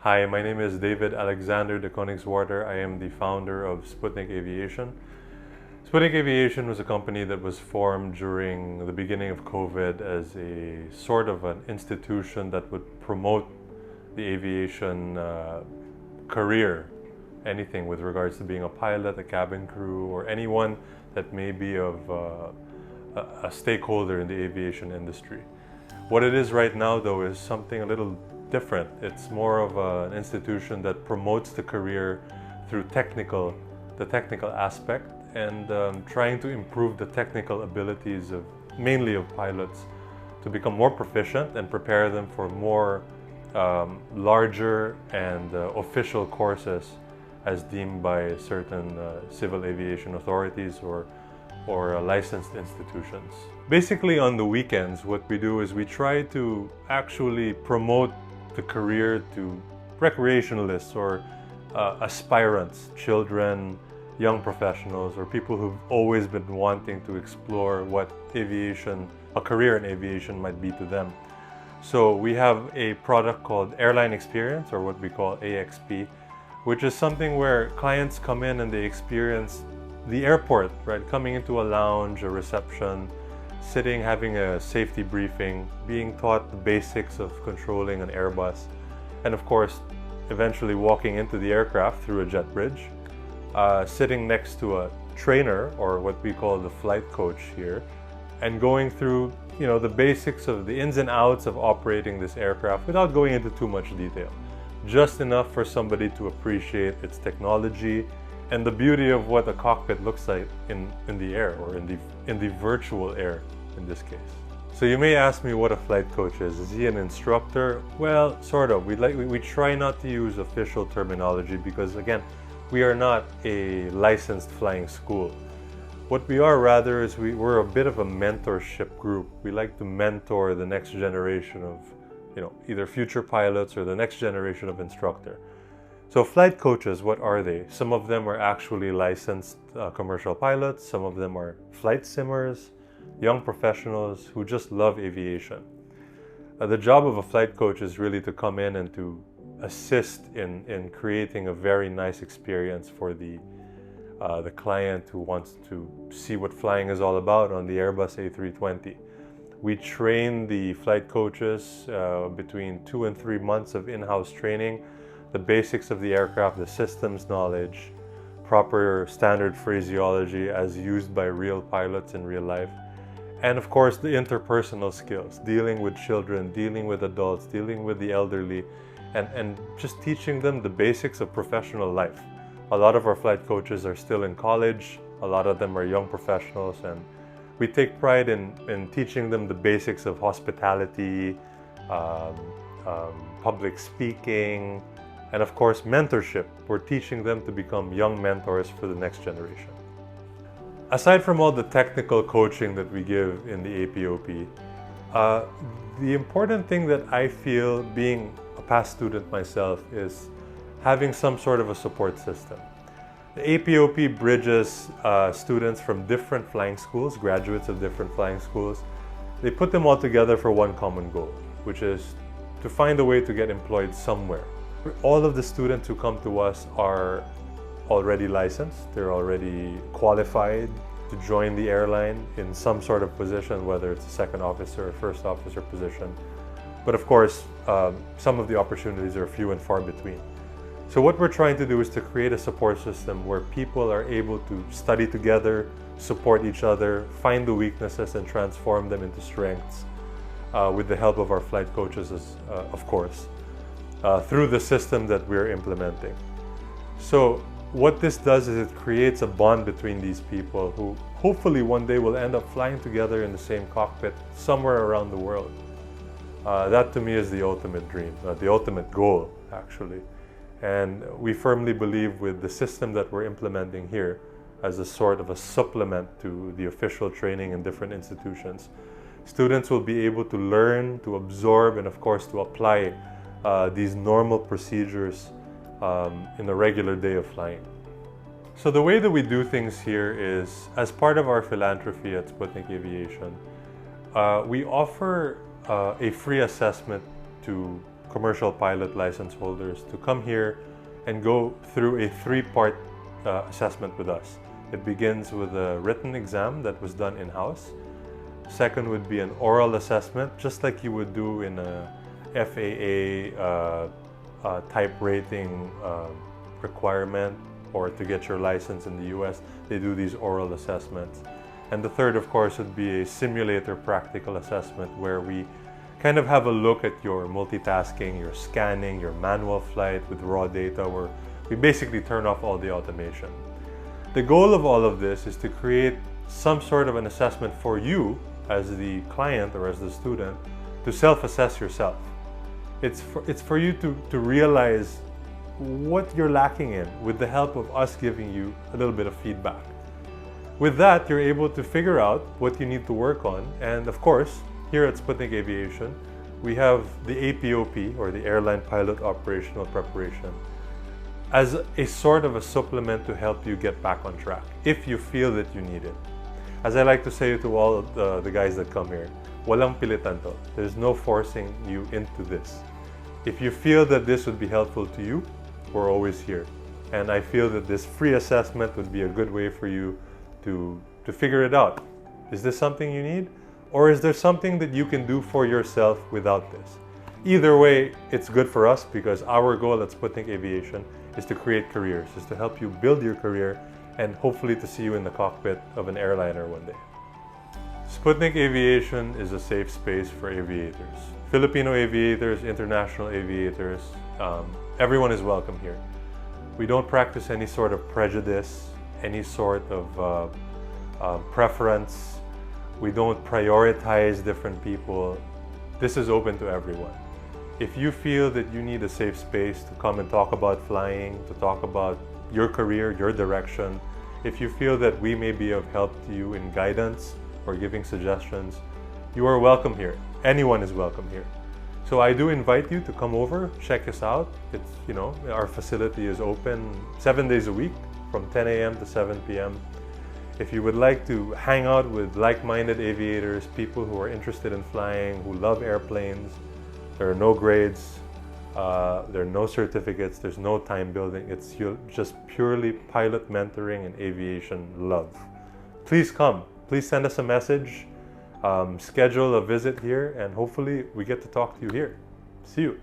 Hi, my name is David Alexander de Koningswater. I am the founder of Sputnik Aviation. Sputnik Aviation was a company that was formed during the beginning of COVID as a sort of an institution that would promote the aviation career, anything with regards to being a pilot, a cabin crew, or anyone that may be of a stakeholder in the aviation industry. What it is right now, though, is something a little different. It's more of an institution that promotes the career through the technical aspect, and trying to improve the technical abilities of mainly of pilots to become more proficient and prepare them for more larger and official courses as deemed by certain civil aviation authorities or licensed institutions. Basically, on the weekends, what we do is we try to actually promote the career to recreationalists or aspirants, children, young professionals, or people who've always been wanting to explore what a career in aviation might be to them. So we have a product called Airline Experience, or what we call AXP, which is something where clients come in and they experience the airport, right? Coming into a lounge, a reception, sitting, having a safety briefing, being taught the basics of controlling an Airbus, and of course, eventually walking into the aircraft through a jet bridge, sitting next to a trainer, or what we call the flight coach here, and going through, the basics of the ins and outs of operating this aircraft without going into too much detail. Just enough for somebody to appreciate its technology and the beauty of what a cockpit looks like in the air, or in the virtual air in this case. So you may ask me what a flight coach is. Is he an instructor? Well, sort of. We try not to use official terminology because, again, we are not a licensed flying school. What we are rather is we're a bit of a mentorship group. We like to mentor the next generation of either future pilots or the next generation of instructor. So flight coaches, what are they? Some of them are actually licensed commercial pilots. Some of them are flight simmers, young professionals who just love aviation. The job of a flight coach is really to come in and to assist in creating a very nice experience for the client who wants to see what flying is all about on the Airbus A320. We train the flight coaches between 2 and 3 months of in-house training, the basics of the aircraft, the systems knowledge, proper standard phraseology as used by real pilots in real life, and of course the interpersonal skills, dealing with children, dealing with adults, dealing with the elderly, and just teaching them the basics of professional life. A lot of our flight coaches are still in college, a lot of them are young professionals, and we take pride in teaching them the basics of hospitality, public speaking, and of course mentorship. We're teaching them to become young mentors for the next generation. Aside from all the technical coaching that we give in the APOP, the important thing that I feel, being a past student myself, is having some sort of a support system. The APOP bridges students from different flying schools, graduates of different flying schools. They put them all together for one common goal, which is to find a way to get employed somewhere. All of the students who come to us are already licensed. They're already qualified to join the airline in some sort of position, whether it's a second officer or first officer position. But of course, some of the opportunities are few and far between. So what we're trying to do is to create a support system where people are able to study together, support each other, find the weaknesses and transform them into strengths with the help of our flight coaches, of course, through the system that we're implementing. So what this does is it creates a bond between these people who hopefully one day will end up flying together in the same cockpit somewhere around the world. That to me is the ultimate dream, the ultimate goal actually. And we firmly believe with the system that we're implementing here as a sort of a supplement to the official training in different institutions, students will be able to learn, to absorb, and of course to apply these normal procedures in a regular day of flying. So the way that we do things here is, as part of our philanthropy at Sputnik Aviation, we offer a free assessment to commercial pilot license holders to come here and go through a three-part assessment with us. It begins with a written exam that was done in-house. Second would be an oral assessment, just like you would do in a FAA type rating requirement, or to get your license in the US, they do these oral assessments. And the third, of course, would be a simulator practical assessment where we kind of have a look at your multitasking, your scanning, your manual flight with raw data, where we basically turn off all the automation. The goal of all of this is to create some sort of an assessment for you as the client or as the student to self-assess yourself. It's for you to realize what you're lacking in with the help of us giving you a little bit of feedback. With that, you're able to figure out what you need to work on. And of course, here at Sputnik Aviation, we have the APOP, or the Airline Pilot Operational Preparation, as a sort of a supplement to help you get back on track if you feel that you need it. As I like to say to all the guys that come here, walang pilitan to. There's no forcing you into this. If you feel that this would be helpful to you, we're always here. And I feel that this free assessment would be a good way for you to figure it out. Is this something you need? Or is there something that you can do for yourself without this? Either way, it's good for us, because our goal at Sputnik Aviation is to create careers, is to help you build your career and hopefully to see you in the cockpit of an airliner one day. Sputnik Aviation is a safe space for aviators. Filipino aviators, international aviators, everyone is welcome here. We don't practice any sort of prejudice, any sort of preference. We don't prioritize different people. This is open to everyone. If you feel that you need a safe space to come and talk about flying, to talk about your career, your direction, if you feel that we may be of help to you in guidance or giving suggestions, you are welcome here. Anyone is welcome here. So I do invite you to come over, check us out. It's, our facility is open 7 days a week from 10 a.m. to 7 p.m. If you would like to hang out with like-minded aviators, people who are interested in flying, who love airplanes, there are no grades, there are no certificates, there's no time building. It's just purely pilot mentoring and aviation love. Please come. Please send us a message, schedule a visit here, and hopefully we get to talk to you here. See you.